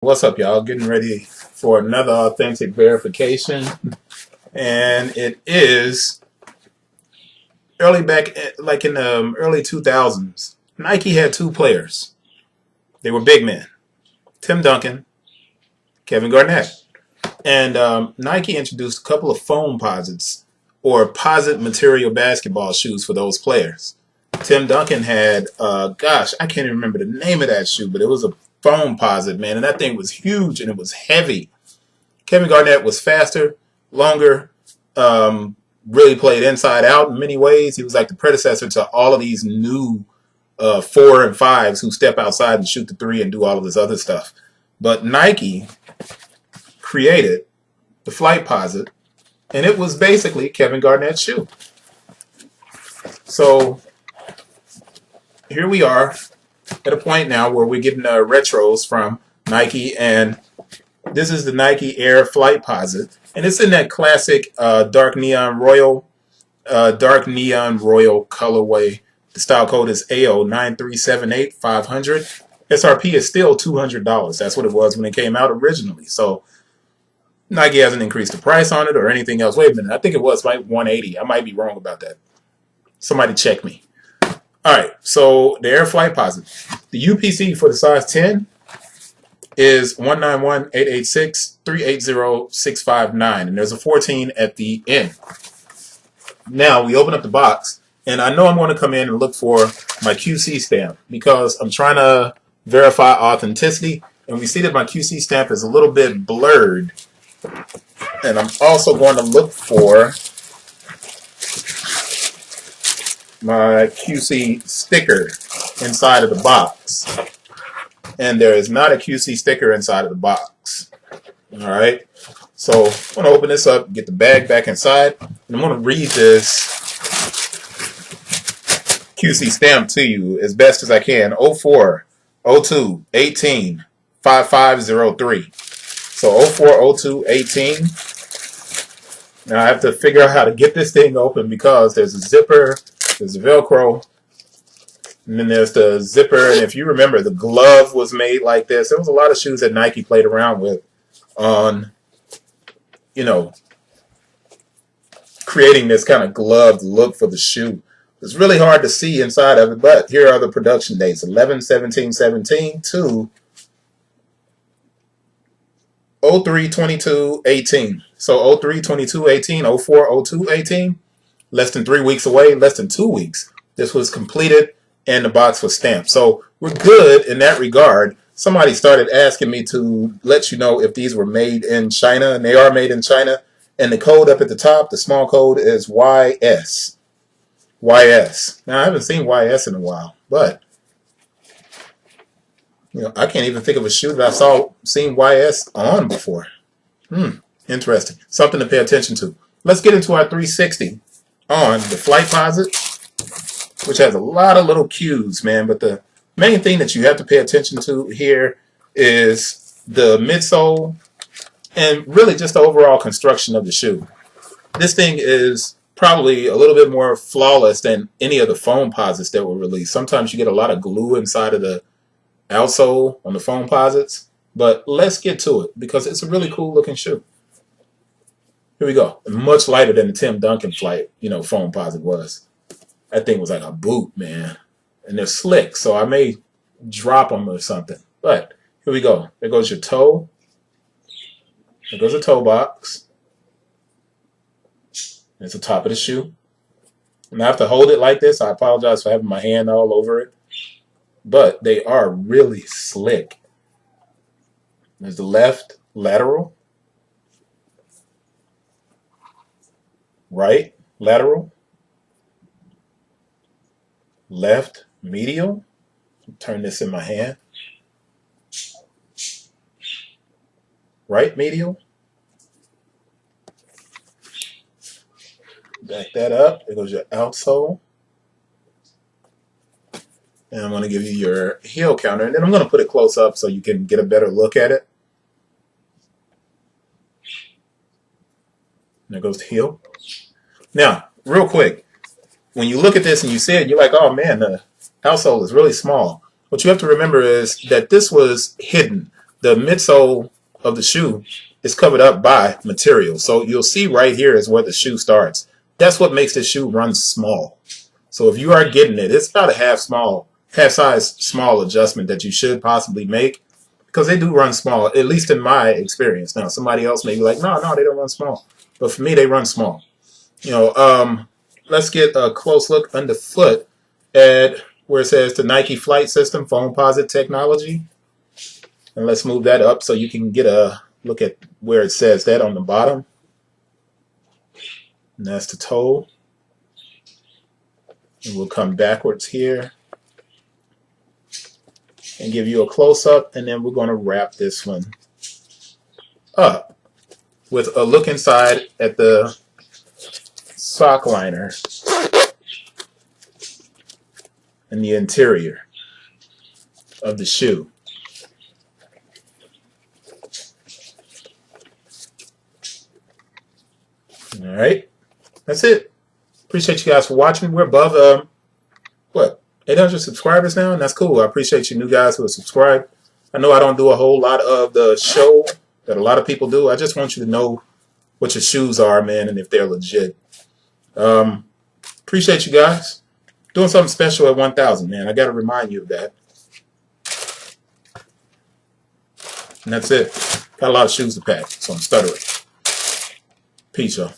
What's up, y'all? Getting ready for another authentic verification, and it is like in the early 2000s. Nike had two players. They were big men: Tim Duncan, Kevin Garnett, and Nike introduced a couple of Foamposites or posit material basketball shoes for those players. Tim Duncan had, I can't even remember the name of that shoe, but it was a Foamposite, man, and that thing was huge and it was heavy. Kevin Garnett was faster, longer, really played inside out in many ways. He was like the predecessor to all of these new 4 and 5s who step outside and shoot the three and do all of this other stuff. But Nike created the Flightposite, and it was basically Kevin Garnett's shoe. So here we are at a point now where we're getting retros from Nike, and this is the Nike Air Flightposite, and it's in that classic dark neon royal colorway. The style code is AO9378500. SRP is still $200. That's what it was when it came out originally. So Nike hasn't increased the price on it or anything else. Wait a minute, I think it was like $180. I might be wrong about that. Somebody check me. All right, so the Air Flightposite. The UPC for the size 10 is 191-886-380-659, and there's a 14 at the end. Now we open up the box, and I know I'm going to come in and look for my QC stamp because I'm trying to verify authenticity, and we see that my QC stamp is a little bit blurred. And I'm also going to look for my QC sticker inside of the box. And there is not a QC sticker inside of the box. Alright, so I'm going to open this up, get the bag back inside, and I'm going to read this QC stamp to you as best as I can. 04 02 18 5503. So 04 02 18. Now I have to figure out how to get this thing open because there's a zipper, there's a velcro, and then there's the zipper. And if you remember, the glove was made like this. There was a lot of shoes that Nike played around with on, creating this kind of gloved look for the shoe. It's really hard to see inside of it, but here are the production dates: 11/17/17 to 03/22/18. So 03/22/18, 04/02/18, less than 3 weeks away, less than 2 weeks. This was completed and the box was stamped. So we're good in that regard. Somebody started asking me to let you know if these were made in China, and they are made in China. And the code up at the top, the small code, is YS. YS. Now I haven't seen YS in a while, but I can't even think of a shoe that I seen YS on before. Interesting. Something to pay attention to. Let's get into our 360 on the Flightposite, which has a lot of little cues, man. But the main thing that you have to pay attention to here is the midsole and really just the overall construction of the shoe. This thing is probably a little bit more flawless than any of the Foamposites that were released. Sometimes you get a lot of glue inside of the outsole on the Foamposites, but let's get to it because it's a really cool looking shoe. Here we go. Much lighter than the Tim Duncan Foamposite was. That thing was like a boot, man. And they're slick, so I may drop them or something. But here we go. There goes your toe. There goes the toe box. There's the top of the shoe. And I have to hold it like this. I apologize for having my hand all over it. But they are really slick. There's the left lateral. Right lateral. Left medial. Turn this in my hand. Right medial. Back that up. There goes your outsole. And I'm going to give you your heel counter. And then I'm going to put it close up so you can get a better look at it. And there goes the heel. Now, real quick, when you look at this and you see it, you're like, oh man, the outsole is really small. What you have to remember is that this was hidden. the midsole of the shoe is covered up by material. So you'll see right here is where the shoe starts. That's what makes the shoe run small. So if you are getting it, it's about a half size small adjustment that you should possibly make, because they do run small, at least in my experience. Now somebody else may be like, no, they don't run small, but for me they run small. You know, let's get a close look underfoot at where it says the Nike Flight System Foamposite technology, and let's move that up so you can get a look at where it says that on the bottom. And that's the toe. And we'll come backwards here and give you a close-up, and then we're going to wrap this one up with a look inside at the sock liner and the interior of the shoe. All right, that's it. Appreciate you guys for watching. We're above, 800 subscribers now, and that's cool. I appreciate you new guys who are subscribed. I know I don't do a whole lot of the show that a lot of people do. I just want you to know what your shoes are, man, and if they're legit. Appreciate you guys. Doing something special at 1,000, man. I got to remind you of that. And that's it. Got a lot of shoes to pack, so I'm stuttering. Peace, y'all.